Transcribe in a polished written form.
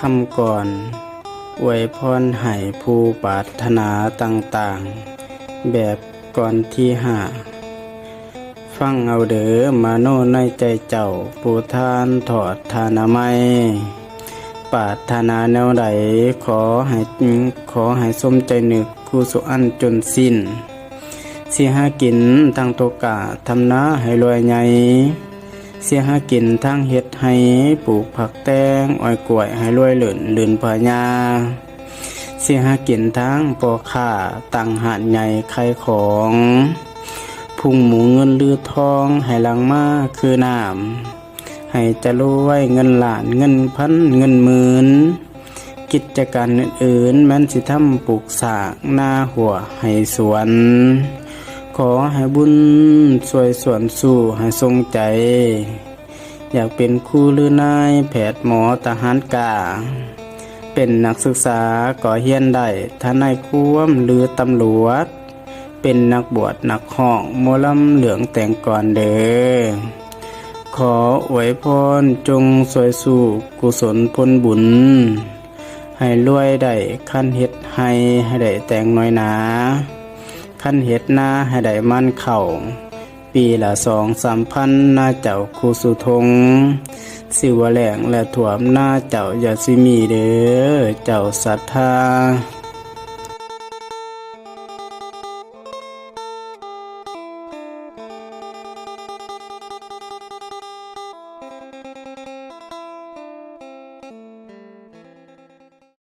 คำก่อนอวยพรให้ผู้ปรารถนาต่างๆแบบก่อนที่5ฟังเอาเด้อมาโนในใจเจ้าผู้ทานถอดทานามัยปรารถนาแนวใดขอให้สมใจนึกคู่สุอันจนสิ้นสิหากินทางโตกะทำนาให้รวยใหญ่เสียหากินทางเฮ็ดให้ปลูกผักแตงอ้อยกล้วยให้รวยหลื่นพญาเสียหากินทางปอค้าตั้งหาดใหญ่ขายของพุ่งหมูเงินลือทองให้หลังมาคือน้ำให้จะรวยเงินล้านเงินพันเงินหมื่นกิจการอื่นๆแม้นสิทำปลูกสร้างหน้าหัวให้สวนขอให้บุญช่วยส่วนสู้ให้ทรงใจอยากเป็นครูหรือนายแพทย์หมอทหารกาเป็นนักศึกษาก่อเฮียนได้ทนายความหรือตำรวจเป็นนักบวชนักห้องหมอลำเหลืองแต่งก่อนเด้อขออวยพรจงสวยสู่กุศลผลบุญให้รวยได้ขั้นเฮ็ดให้ได้แต่งน้อยหนาขั้นเฮ็ดนาให้ได้มั่นเข่าปีละ2-3 พันหน้าเจ้าครูสุทงสิวแหลงและถ่วมหน้าเจ้าอย่าสิมีเด้อเจ้าศรัทธา